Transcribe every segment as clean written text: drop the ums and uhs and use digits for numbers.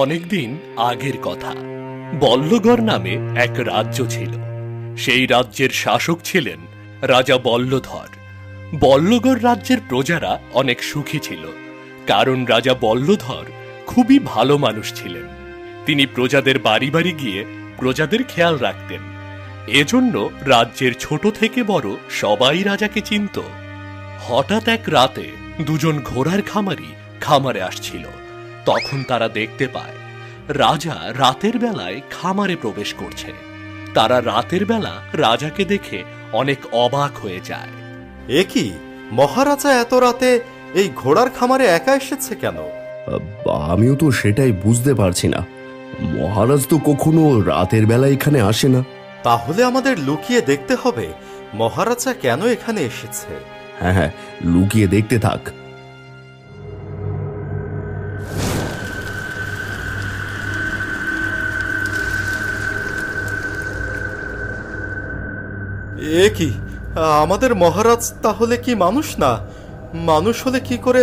অনেকদিন আগের কথা। বল্লগড় নামে এক রাজ্য ছিল। সেই রাজ্যের শাসক ছিলেন রাজা বল্লধর। বল্লগড় রাজ্যের প্রজারা অনেক সুখী ছিল, কারণ রাজা বল্লধর খুবই ভালো মানুষ ছিলেন। তিনি প্রজাদের বাড়ি বাড়ি গিয়ে প্রজাদের খেয়াল রাখতেন। এজন্য রাজ্যের ছোট থেকে বড় সবাই রাজাকে চিনত। হঠাৎ এক রাতে দুজন ঘোড়ার খামারি খামারে আসছিল। তখন তারা দেখতে পায় রাজা রাতের বেলায় খামারে প্রবেশ করছে। তারা রাতের বেলা রাজাকে দেখে অনেক অবাক হয়ে যায়। এ কি, মহারাজা এত রাতে এই ঘোড়ার খামারে একা এসেছে কেন? আমিও তো সেটাই বুঝতে পারছি না। মহারাজ তো কখনো রাতের বেলা এখানে আসে না। তাহলে আমাদের লুকিয়ে দেখতে হবে মহারাজা কেন এখানে এসেছে। হ্যাঁ হ্যাঁ, লুকিয়ে দেখতে থাক। এ কি, আমাদের মহারাজ তাহলে কি মানুষ না? মানুষ হলে কি করে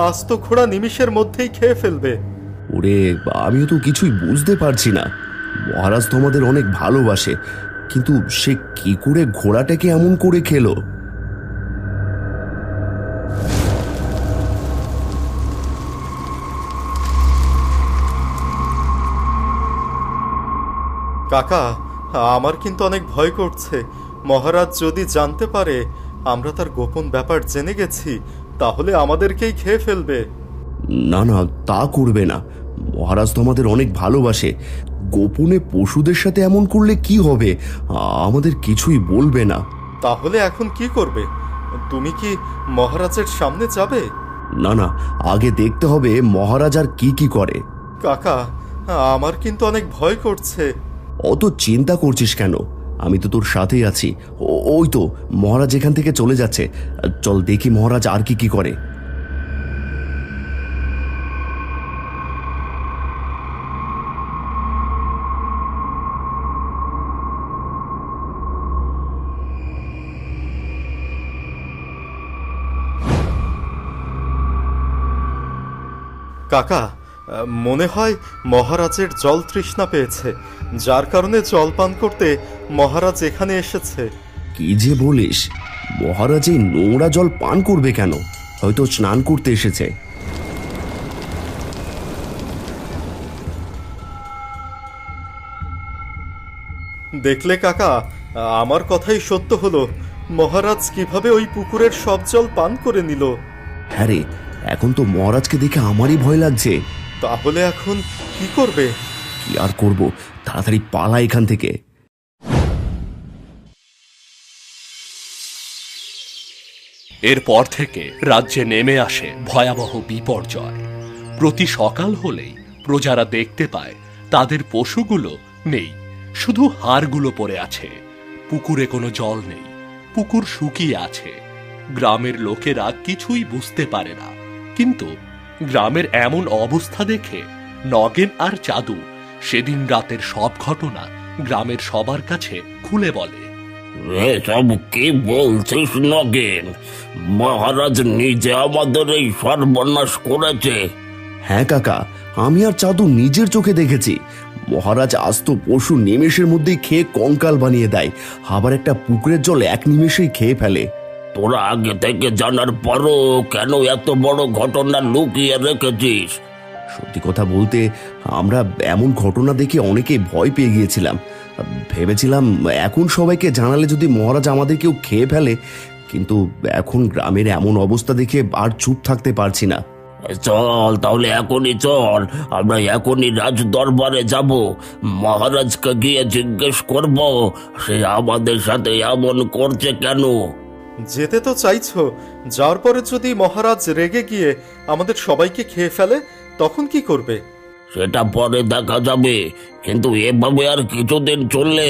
আস্ত ঘোড়া নিমিষের মধ্যেই খেয়ে ফেলবে? ওরে, আমিও তো কিছুই বুঝতে পারছি না। মহারাজ তো আমাদের অনেক ভালোবাসে, কিন্তু সে কি করে ঘোড়াটাকে এমন করে খেলো? কাকা, আমার কিন্তু অনেক ভয় করছে। মহারাজ যদি জানতে পারে আমরা তার গোপন ব্যাপার জেনে গেছি, তাহলে আমাদেরকেই খেয়ে ফেলবে। না না, তা করবে না। মহারাজ তো আমাদের অনেক ভালোবাসে। গোপনে পশুদের সাথে এমন করলে কি হবে? আমাদের কিছুই বলবে না। তাহলে এখন কি করবে? তুমি কি মহারাজের সামনে যাবে? না না, আগে দেখতে হবে মহারাজ আর কি কি করে। কাকা, আমার কিন্তু অনেক ভয় করছে। অত চিন্তা করছিস কেন? আমি তো তোর সাথেই আছি। ওই তো মহারাজ এখান থেকে চলে যাচ্ছে। চল দেখি মহারাজ আর কি কি করে। কাকা, মনে হয় মহারাজের জল তৃষ্ণা পেয়েছে, যার কারণে জল পান করতে মহারাজ এখানে এসেছে। কি যে বলিস? মহারাজ এই নোংরা জল পান করবে কেন? হয়তো স্নান করতে এসেছে। দেখলে কাকা, আমার কথাই সত্য হলো। মহারাজ কিভাবে ওই পুকুরের সব জল পান করে নিল। হ্যাঁ রে, এখন তো মহারাজকে দেখে আমারই ভয় লাগছে। তাহলে এখন কি করবে? কি আর করব, তাড়াতাড়ি পালা এখান থেকে। এরপর থেকে রাজ্যে নেমে আসে ভয়াবহ বিপর্যয়। প্রতি সকাল হলেই প্রজারা দেখতে পায় তাদের পশুগুলো নেই, শুধু হাড়গুলো পড়ে আছে। পুকুরে কোনো জল নেই, পুকুর শুকিয়ে আছে। গ্রামের লোকেরা কিছুই বুঝতে পারে না, কিন্তু গ্রামের এমন অবস্থা দেখে নগেন আর চাঁদু সেদিন রাতের সব ঘটনা গ্রামের সবার কাছে খুলে বলে। এসব কি বলছিস নগেন? মহারাজ নিজে আমাদের এই সর্বনাশ করেছে। হ্যাঁ কাকা, আমি আর চাঁদু নিজের চোখে দেখেছি। মহারাজ আস্ত পশু নিমেষের মধ্যেই খেয়ে কঙ্কাল বানিয়ে দেয়, আবার একটা পুকুরের জল এক নিমেষেই খেয়ে ফেলে। তোরা আগে থেকে জানার পরও কেন এত বড় ঘটনা লুকিয়ে রেখেছিস? সত্যি কথা বলতে, আমরা এমন ঘটনা দেখে অনেকেই ভয় পেয়ে গিয়েছিলাম। ভেবেছিলাম এখন সবাইকে জানালে যদি মহারাজ আমাদেরকেও খেয়ে ফেলে, কিন্তু এখন গ্রামের এমন অবস্থা দেখে আর চুপ থাকতে পারছি না। চল তাহলে, এখনই চল। আমরা এখনই রাজ দরবারে যাব, মহারাজকে গিয়ে জিজ্ঞেস করব সে আমাদের সাথে এমন করছে কেন। যেতে তো চাইছো, যার পরে যদি মহারাজ রেগে গিয়ে আমাদের সবাইকে খেয়ে ফেলে, তখন কি করবে? সেটা পরে দেখা যাবে, কিন্তু এভাবে আর কিছুদিন চললে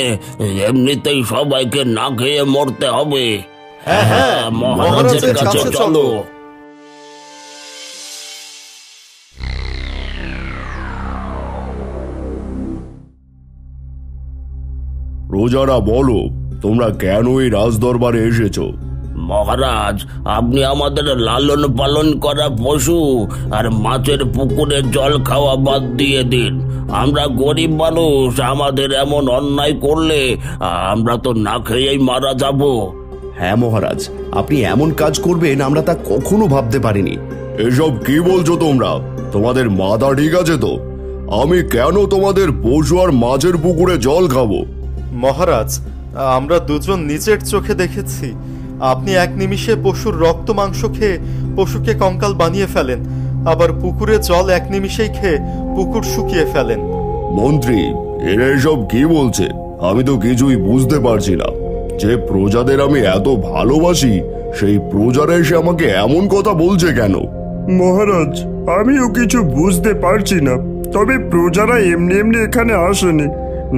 এমনিতেই সবাইকে না খেয়ে মরতে হবে। হ্যাঁ হ্যাঁ, মহারাজের কাছে চলো। প্রজারা বলো, তোমরা কেন এই রাজদরবারে এসেছো? মহারাজ, আপনি আমাদের লালন পালন করা পশু আর মাছের পুকুরে জল খাওয়া বাদ দিয়ে দিন। আমরা গরিব মানুষ, আমাদের এমন অন্যায় করলে আমরা তো না খেয়েই মারা যাব। হ্যাঁ মহারাজ, আপনি এমন কাজ করবেন আমরা তা কখনো ভাবতে পারিনি। এসব কি বলছো তোমরা? তোমাদের মাথা ঠিক আছে তো? আমি কেন তোমাদের পশু আর মাছের পুকুরে জল খাবো? মহারাজ, আমরা দুজন নিজের চোখে দেখেছি আপনি এক নিমিষে পশুর রক্ত মাংস খেয়ে পশুকে কঙ্কাল বানিয়ে ফেলেন, আবার পুকুরে জল এক নিমিষেই খেয়ে পুকুর শুকিয়ে ফেলেন। মন্ত্রী, এরা এসব কি বলছে? আমি তো কিছুই বুঝতে পারছি না। যে প্রজাদের আমি এত ভালোবাসি সেই প্রজারা এসে আমাকে এমন কথা বলছে কেন? মহারাজ, আমিও কিছু বুঝতে পারছি না, তবে প্রজারা এমনি এমনি এখানে আসেনি,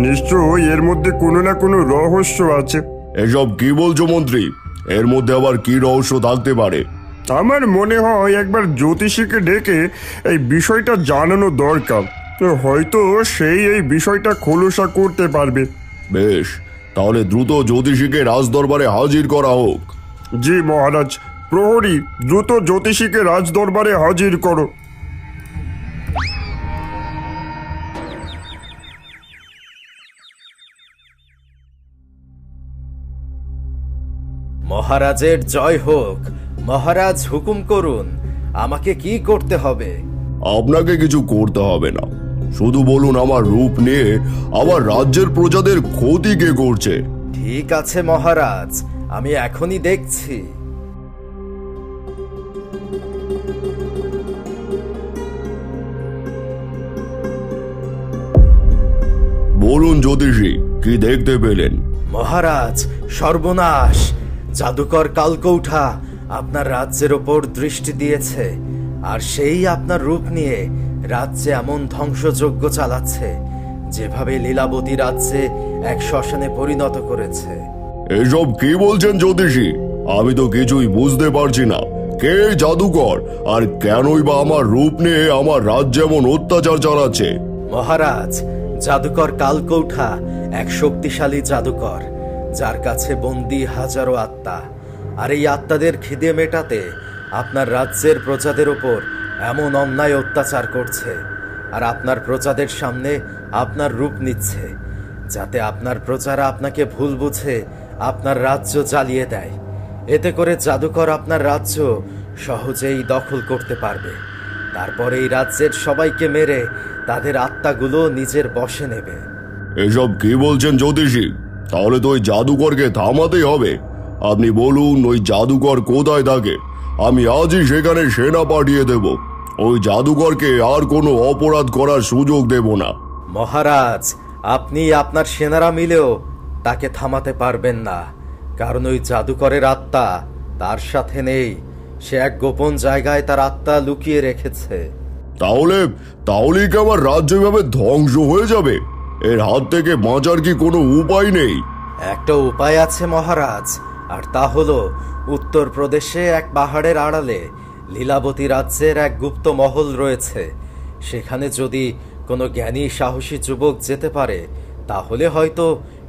নিশ্চয়ই এর মধ্যে কোনো না কোনো রহস্য আছে। এসব কি বলছো মন্ত্রী? এর মধ্যে আবার কি রহস্য থাকতে পারে? আমার মনে হয় একবার জ্যোতিষীকে ডেকে এই বিষয়টা জানানো দরকার, তো হয়তো সেই এই বিষয়টা খোলসা করতে পারবে। বেশ, তাহলে দ্রুত জ্যোতিষীকে রাজদরবারে হাজির করা হোক। জি মহারাজ। প্রহরী, দ্রুত জ্যোতিষীকে রাজদরবারে হাজির করো। মহারাজের জয় হোক। মহারাজ হুকুম করুন, আমাকে কি করতে হবে? আপনাকে কিছু করতে হবে না, শুধু বলুন আমার রূপ নিয়ে আমার রাজ্যের প্রজাদের ক্ষতি কে করছে। ঠিক আছে মহারাজ, আমি এখনই দেখছি। বলুন জ্যোতিষী, কি দেখতে পেলেন? মহারাজ, সর্বনাশ! জাদুকর কালকৌঠা আপনার রাজ্যের ওপর দৃষ্টি দিয়েছে, আর সেই আপনার রূপ নিয়ে রাজ্যে এমন ধ্বংসযজ্ঞ চালাচ্ছে যেভাবে লীলাবতী রাজ্যে এক শ্মশানে পরিণত করেছে। এসব কি বলছেন জ্যোতিষী? আমি তো কিছুই বুঝতে পারছি না। কে এই জাদুকর, আর কেনই বা আমার রূপ নিয়ে আমার রাজ্যে এমন অত্যাচার চালাচ্ছে? মহারাজ, জাদুকর কালকৌঠা এক শক্তিশালী জাদুকর, যার কাছে বন্দী হাজারো আত্মা। আর এই আত্মাদের খিদে মেটাতে আপনার রাজ্যের প্রজাদের ওপর এমন অন্যায় অত্যাচার করছে, আর আপনার প্রজাদের সামনে আপনার রূপ নিচ্ছে, যাতে আপনার প্রজারা আপনাকে ভুল বুঝে আপনার রাজ্য জ্বালিয়ে দেয়। এতে করে জাদুকর আপনার রাজ্য সহজেই দখল করতে পারবে। তারপরে এই রাজ্যের সবাইকে মেরে তাদের আত্মাগুলো নিজের বশে নেবে। এসব কি বলছেন জ্যোতিষী? তাহলে তো ওই জাদুকরকে থামাতেই হবে। আপনি বলুন ওই জাদুকর কোথায় থাকে, আমি আজই সেখানে সেনা পাঠিয়ে দেব। ওই জাদুকরকে আর কোনো অপরাধ করার সুযোগ দেব না। মহারাজ, আপনি আপনার সেনারা মিলেও তাকে থামাতে পারবেন না, কারণ ওই জাদুকরের আত্মা তার সাথে নেই। সে এক গোপন জায়গায় তার আত্মা লুকিয়ে রেখেছে। তাহলে কি আমার রাজ্য এভাবে ধ্বংস হয়ে যাবে? এর হাত থেকে বাঁচার কি কোনো উপায় নেই? একটা উপায় আছে মহারাজ, আর তা হলো উত্তরপ্রদেশে এক পাহাড়ের আড়ালে লীলাবতী রাজ্যের এক গুপ্ত মহল রয়েছে। সেখানে যদি কোনো জ্ঞানী সাহসী যুবক যেতে পারে, তাহলে হয়তো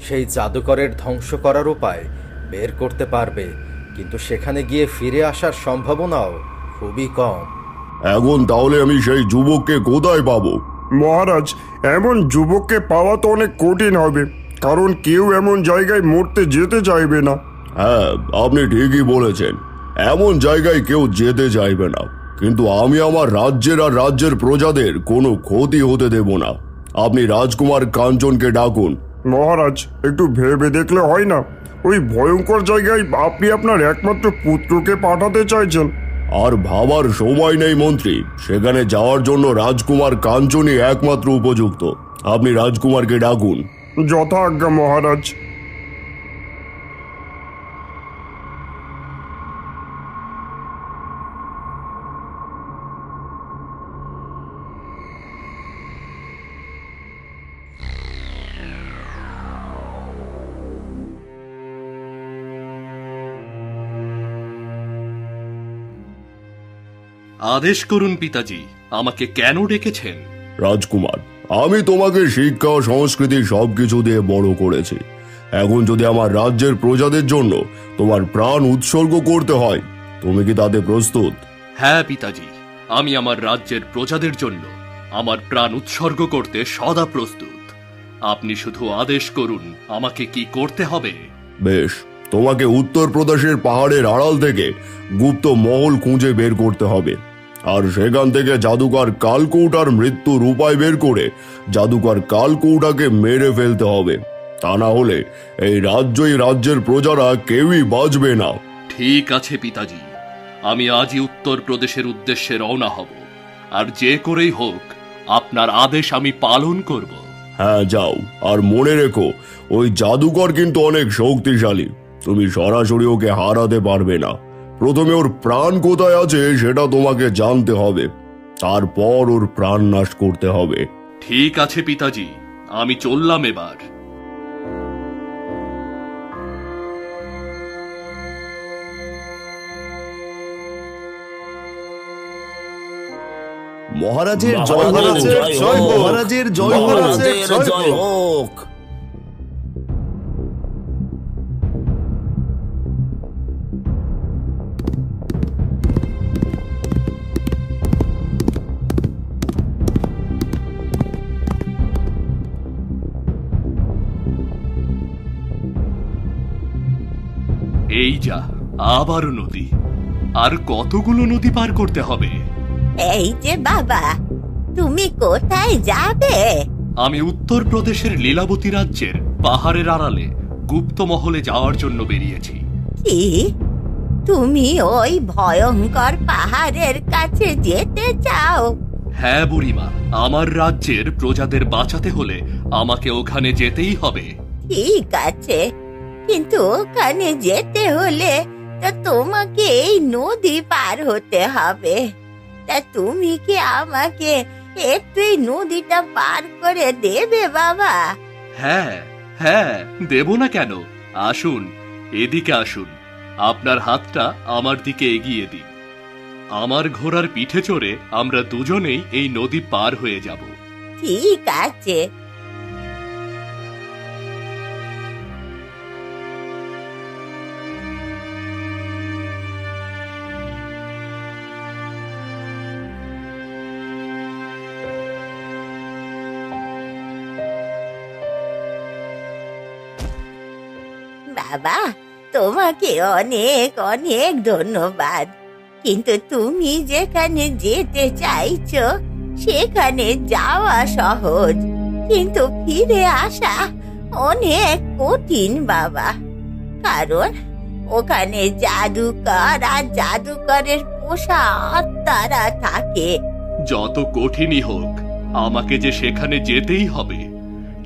সেই জাদুকরের ধ্বংস করার উপায় বের করতে পারবে, কিন্তু সেখানে গিয়ে ফিরে আসার সম্ভাবনাও খুবই কম। এখন তাহলে আমি সেই যুবককে কোথায় পাবো? মহারাজ, এমন যুবককে পাওয়া তো অনেক কঠিন হবে, কারণ কেউ এমন জায়গায় মরতে যেতে চাইবে না। হ্যাঁ, আপনি ঠিকই বলেছেন, এমন জায়গায় কেউ যেতে চাইবে না, কিন্তু আমি আমার রাজ্যের আর রাজ্যের প্রজাদের কোনো ক্ষতি হতে দেব না। আপনি রাজকুমার কাঞ্চনকে ডাকুন। মহারাজ, একটু ভেবে দেখলে হয় না? ওই ভয়ঙ্কর জায়গায় আপনি আপনার একমাত্র পুত্রকে পাঠাতে চাইছেন। আর ভাবার সময় নেই মন্ত্রী, সেখানে যাওয়ার জন্য রাজকুমার কাঞ্চনই একমাত্র উপযুক্ত। আপনি রাজকুমারকে ডাকুন। যথা আজ্ঞা মহারাজ। আদেশ করুন পিতাজি, আমাকে কেন ডেকেছেন? রাজকুমার, আমি তোমাকে শিক্ষা ও সংস্কৃতি সবকিছু দিয়ে বড় করেছি। এখন যদি আমার রাজ্যের প্রজাদের জন্য তোমার প্রাণ উৎসর্গ করতে হয়, তুমি কি তাতে প্রস্তুত? হ্যাঁ পিতাজি, আমি আমার রাজ্যের প্রজাদের জন্য আমার প্রাণ উৎসর্গ করতে সদা প্রস্তুত। আপনি শুধু আদেশ করুন আমাকে কি করতে হবে। বেশ, তোমাকে উত্তরপ্রদেশের পাহাড়ের আড়াল থেকে গুপ্ত মহল খুঁজে বের করতে হবে, আর সেখান থেকে জাদুকর কালকৌটার মৃত্যুর উপায় বের করে জাদুকর কালকৌটাকে মেরে ফেলতে হবে। তা না হলে এই রাজ্যের প্রজারা কেউই বাঁচবে না। ঠিক আছে পিতাজি, আমি আজই উত্তরপ্রদেশের উদ্দেশ্যে রওনা হব, আর যে করেই হোক আপনার আদেশ আমি পালন করব। হ্যাঁ, যাও, আর মনে রেখো ওই জাদুকর কিন্তু অনেক শক্তিশালী, তুমি সরাসরি ওকে হারাতে পারবে না। প্রথমে ওর প্রাণ কোথায় আছে সেটা তোমাকে জানতে হবে, তারপর ওর প্রাণ নাশ করতে হবে। ঠিক আছে পিতাজি, আমি চললাম এবার। মহারাজের জয় হোক, মহারাজের জয় হোক, মহারাজের জয় হোক। মহারাজের জয় হোক। এই যা, আবারও নদী। আর কতগুলো নদী পার করতে হবে? এই যে বাবা, তুমি কোথায় যাবে? আমি উত্তরপ্রদেশের লীলাবতী রাজ্যের পাহাড়ের আড়ালে গুপ্ত মহলে যাওয়ার জন্য বেরিয়েছি। কি, তুমি ওই ভয়ঙ্কর পাহাড়ের কাছে যেতে চাও? হ্যাঁ বুড়িমা, আমার রাজ্যের প্রজাদের বাঁচাতে হলে আমাকে ওখানে যেতেই হবে। ঠিক আছে, কিন্তু ওখানে যেতে হলে তো তোমাকে এই নদী পার হতে হবে। তা তুমি কি আমাকে একটু এই নদীটা পার করে দেবে বাবা? হ্যাঁ হ্যাঁ, দেব না কেন? আসুন, এদিকে আসুন, আপনার হাতটা আমার দিকে এগিয়ে দিন। আমার ঘোড়ার পিঠে চড়ে আমরা দুজনেই এই নদী পার হয়ে যাব। ঠিক আছে। বাবা, তোমাকে অনেক অনেক ধন্যবাদ, কিন্তু তুমি যেখানে যেতে চাইছো সেখানে যাওয়া সহজ, কিন্তু ফিরে আসা অনেক কঠিন বাবা। কারণ ওখানে জাদুকর আর জাদুকরের পোষা আত্মারা থাকে। যত কঠিনই হোক, আমাকে যে সেখানে যেতেই হবে,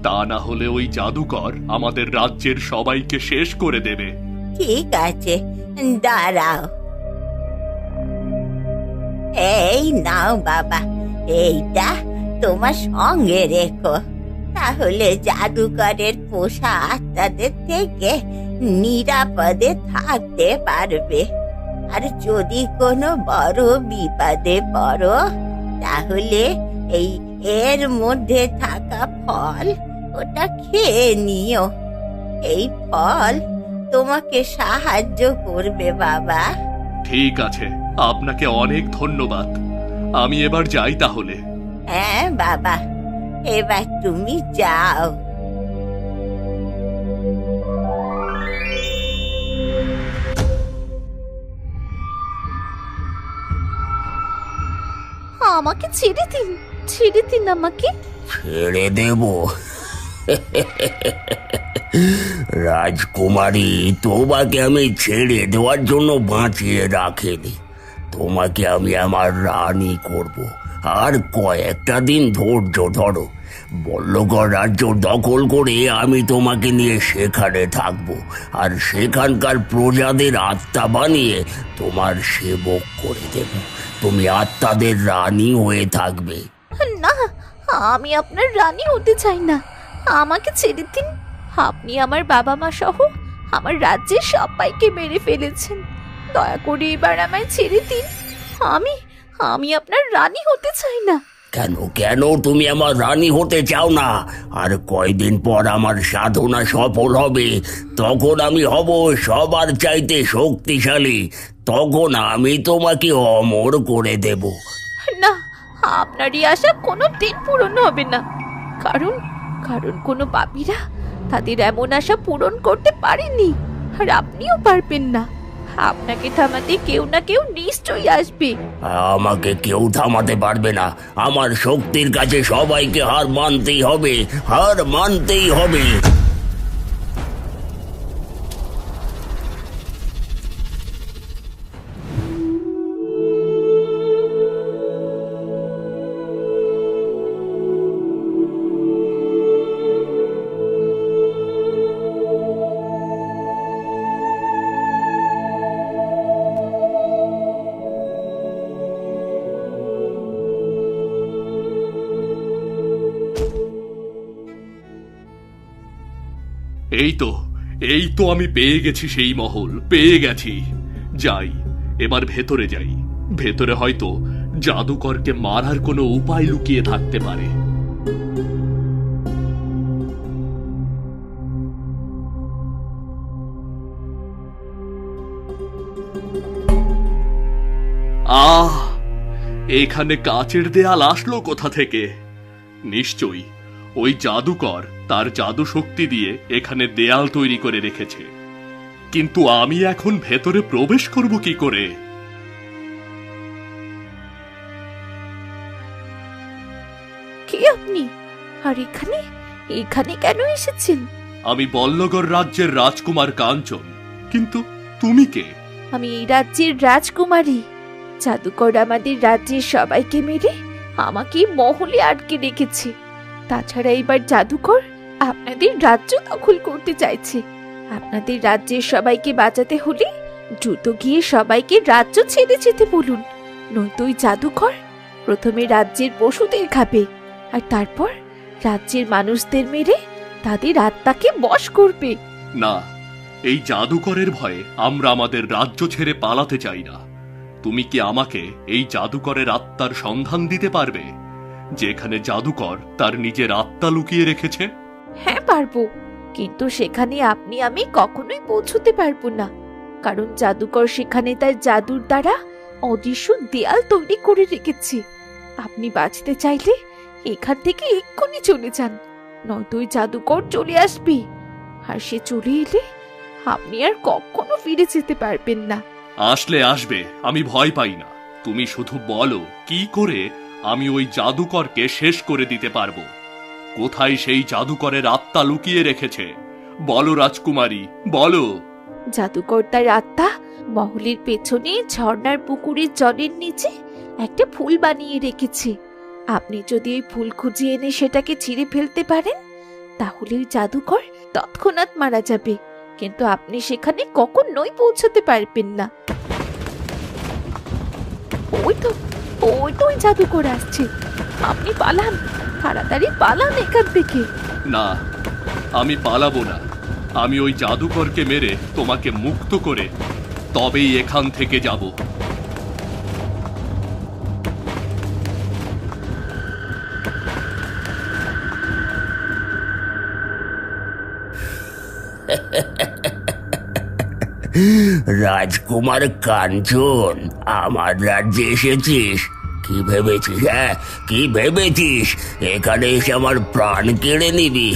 তা না হলে ওই জাদুকর আমাদের রাজ্যের সবাইকে শেষ করে দেবে। ঠিক আছে, দাঁড়াও। এই নাও বাবা, এইটা তোমার সঙ্গে রেখো, তাহলে জাদুকরের পোষা আত্মাদের থেকে নিরাপদে থাকতে পারবে। আর যদি কোনো বড় বিপদে পড়ো, তাহলে এর মধ্যে থাকা ফল ওটা খেয়ে নিও। এই ফল তোমাকে সাহায্য করবে বাবা। ঠিক আছে, আপনাকে অনেক ধন্যবাদ। আমি এবার যাই তাহলে। হ্যাঁ বাবা, এবার তুমি যাও। আমাকে ছেড়ে দিন, ছেড়ে দিন আমাকে। ছেড়ে দেব? রাজকুমারী, তোমাকে আমি ছেড়ে দেওয়ার জন্য বাঁচিয়ে রাখিনি। তোমাকে আমি আমার রানী করব। আর কয়েকটা দিন ধৈর্য ধরো। বল্লগড় রাজ্য দখল করে আমি তোমাকে নিয়ে সেখানে থাকবো, আর সেখানকার প্রজাদের আত্মা বানিয়ে তোমার সেবক করে দেব। তুমি আত্মাদের রানী হয়ে থাকবে। না, আমি আপনার রানী হতে চাই না, আমাকে ছেড়ে দিন। আপনি আমার বাবা মা সহ আমার রাজ্যের সবাইকে মেরে ফেলেছেন, দয়া করে এবার আমায় ছেড়ে দিন। আমি আপনার রানী হতে চাই না। কেন কেন তুমি আমার রানী হতে চাও না? আর কয়দিন পর আমার সাধনা সফল হবে, তখন আমি হব সবার চাইতে শক্তিশালী। তখন আমি তোমাকে অমর করে দেব। না, আপনার এই আশা কোনো দিন পূরণ হবে না। কারণ কারণ কোনো পাপীরা তাদের এমন আশা পূরণ করতে পারেনি, আর আপনিও পারবেন না। আপনাকে থামাতে কেউ না কেউ নিশ্চয়ই আসবে। আমাকে কেউ থামাতে পারবে না। আমার শক্তির কাছে সবাইকে হার মানতেই হবে, হার মানতেই হবে। এই তো আমি পেয়ে গেছি সেই মহল, পেয়ে গেছি। যাই, এবার ভেতরে যাই। ভেতরে হয়তো জাদুকরকে মারার কোনো উপায় লুকিয়ে থাকতে পারে। আহ, এখানে কাচের দেয়াল আসলো কোথা থেকে? নিশ্চয়ই ওই জাদুকর তার জাদু শক্তি দিয়ে এখানে দেয়াল তৈরি করে রেখেছে। কিন্তু আমি এখন ভেতরে প্রবেশ করব কি করে? কে আপনি? আর এখানে এখানে কেন এসেছেন? আমি বল্লগড় রাজ্যের রাজকুমার কাঞ্চন। কিন্তু তুমি কে? আমি এই রাজ্যের রাজকুমারী। জাদুকর আমাদের রাজ্যের সবাইকে মেরে আমাকে মহলে আটকে রেখেছে। তাছাড়া এবার জাদুকর আপনাদের রাজ্য দখল করতে চাইছে। আপনাদের রাজ্যের সবাইকে বাঁচাতে হলে দ্রুত গিয়ে সবাইকে রাজ্য ছেড়ে যেতে বলুন, নয়তো ওই জাদুকর প্রথমে রাজ্যের পশুদের খাবে, আর তারপর রাজ্যের মানুষদের মেরে তাদের আত্মাকে বশ করবে। না, এই জাদুকরের ভয়ে আমরা আমাদের রাজ্য ছেড়ে পালাতে চাই না। তুমি কি আমাকে এই জাদুকরের আত্মার সন্ধান দিতে পারবে, যেখানে জাদুকর তার নিজের আত্মা লুকিয়ে রেখেছে? হ্যাঁ পারবো, কিন্তু সেখানে আপনি আমি কখনোই পৌঁছতে পারবো না। কারণ জাদুকর সেখানে তার জাদুর দ্বারা অদৃশ্য দেয়াল তৈরি করে রেখেছে। আপনি বাঁচতে চাইলে এখান থেকে এক্ষুনি চলে যান, নয়তো ওই জাদুকর চলে আসবে। আর সে চলে এলে আপনি আর কখনো ফিরে যেতে পারবেন না। আসলে আসবে, আমি ভয় পাই না। তুমি শুধু বলো কি করে আমি ওই জাদুকরকে শেষ করে দিতে পারবো। কোথায় সেই জাদুকরের আত্মা লুকিয়ে রেখেছে? বলো রাজকুমারী, বলো। জাদুকর তার আত্মা মহলের পেছনে ঝর্ণার পুকুরের জলের নিচে একটা ফুল বানিয়ে রেখেছে। আপনি যদি ওই ফুল খুঁজে এনে সেটাকে ছিঁড়ে ফেলতে পারেন, তাহলে ওই জাদুকর তৎক্ষণাৎ মারা যাবে। কিন্তু আপনি সেখানে কখনোই পৌঁছতে পারবেন না। ওই তো ওই জাদুকর আসছে। আপনি পালান, তাড়াতাড়ি পালান এখান থেকে। না, আমি পালাবো না। আমি ওই জাদুকরকে মেরে তোমাকে মুক্ত করে তবেই এখান থেকে যাব। রাজকুমার কাঞ্চন, আমার রাজ্যে এসেছিস? কি ভেবেছিস? হ্যাঁ, কি ভেবেছিস এখানে এসে আমার প্রাণ কেড়ে নিবি?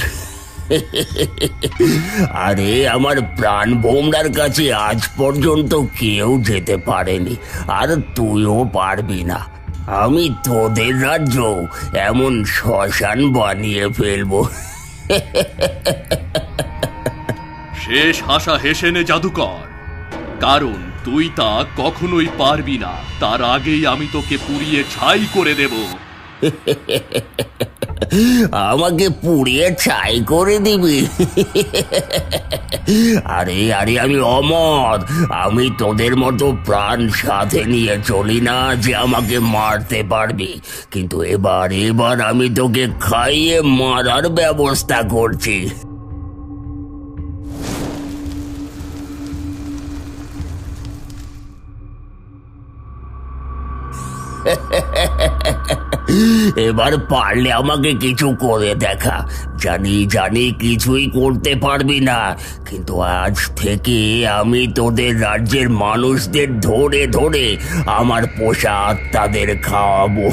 আরে আমার প্রাণ ভোমরার কাছে আজ পর্যন্ত কেউ যেতে পারেনি, আর তুইও পারবি না। আমি তোদের রাজ্য এমন শ্মশান বানিয়ে ফেলবো। শেষ হাসা হেসে নে জাদুকর, কারণ তুই তা কখনোই পারবি না। তার আগেই আমি তোকে পুড়িয়ে ছাই করে দেব। আমাকে পুড়িয়ে ছাই করে দিবি? আরে আরে আমি অমর। আমি তোদের মতো প্রাণ সাথে নিয়ে চলি না যে আমাকে মারতে পারবি। কিন্তু এবার আমি তোকে খাইয়ে মারার ব্যবস্থা করছি। এবার পারলে আমাকে কিছু করে দেখা। জানি জানি কিছুই করতে পারবি না, কিন্তু আজ থেকে আমি তোদের রাজ্যের মানুষদের ধরে ধরে আমার পোষা আত্মাদের খাওয়াবো।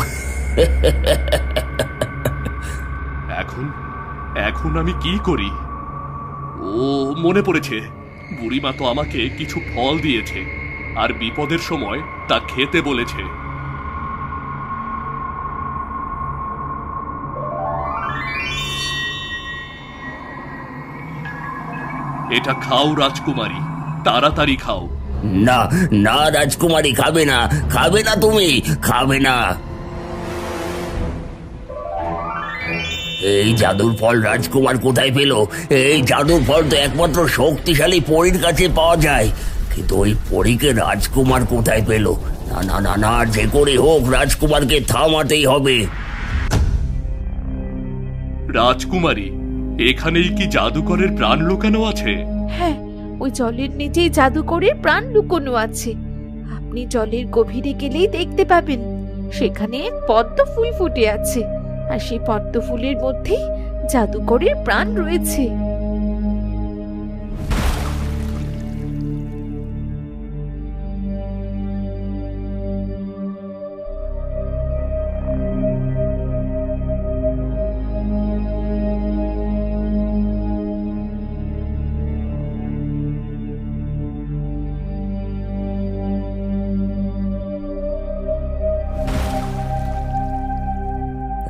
এখন এখন আমি কি করি? ও, মনে পড়েছে, বুড়িমা তো আমাকে কিছু ফল দিয়েছে আর বিপদের সময় তা খেতে বলেছে। এটা খাও রাজকুমারী, তাড়াতাড়ি খাও। না না রাজকুমারী, খাবে না, খাবে না, তুমি খাবে না। এই জাদুর ফল রাজকুমার কোথায় পেল? এই জাদুর ফল তো একমাত্র শক্তিশালী পরীর কাছে পাওয়া যায়, কিন্তু ওই পরীকে রাজকুমার কোথায় পেল? না না না না, যে করে হোক রাজকুমারকে থামাতেই হবে। রাজকুমারী, এখানেই কি জাদুকরের প্রাণ লুকানো আছে? হ্যাঁ, ওই জলের নিচেই জাদুকরের প্রাণ লুকোনো আছে। আপনি জলের গভীরে গেলেই দেখতে পাবেন, সেখানে পদ্ম ফুল ফুটে আছে, আর সেই পদ্ম ফুলের মধ্যেই জাদুকরের প্রাণ রয়েছে।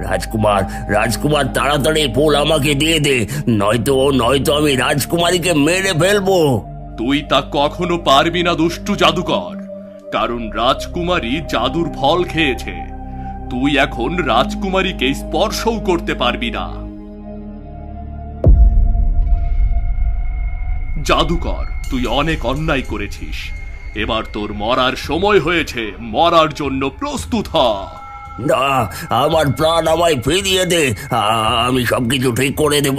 রাজকুমার, রাজকুমার, তাড়াতাড়ি ফুল আমাকে দিয়ে দে, নয়তো নয়তো আমি রাজকুমারীকে মেরে ফেলবো। তুই তা কখনো পারবি না দুষ্টু জাদুকর, কারণ রাজকুমারী জাদুর ফল খেয়েছে। তুই এখন রাজকুমারীকে স্পর্শও করতে পারবি না। জাদুকর, তুই অনেক অন্যায় করেছিস, এবার তোর মরার সময় হয়েছে। মরার জন্য প্রস্তুত হ। না, আমার প্রাণ আমায় ফিরিয়ে দে, আমি সবকিছু ঠিক করে দেব।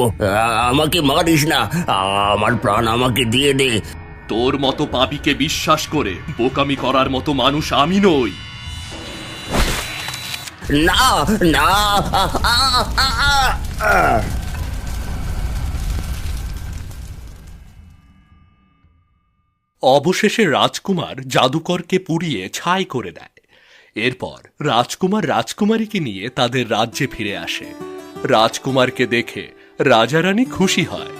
আমাকে মারিস না, আমার প্রাণ আমাকে দিয়ে দে। তোর মতো পাপীকে বিশ্বাস করে বোকামি করার মতো মানুষ আমি নই। না না। অবশেষে রাজকুমার জাদুকরকে পুড়িয়ে ছাই করে দেয়। এরপর রাজকুমার রাজকুমারীকে নিয়ে তাদের রাজ্যে ফিরে আসে। রাজকুমারকে দেখে রাজা রানী খুশি হয়।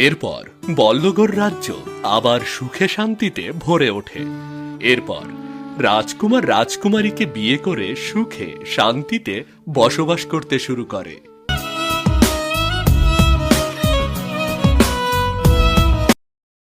এরপর বল্লগড় রাজ্য আবার সুখে শান্তিতে ভরে ওঠে। এরপর রাজকুমার রাজকুমারীকে বিয়ে করে সুখে শান্তিতে বসবাস করতে শুরু করে।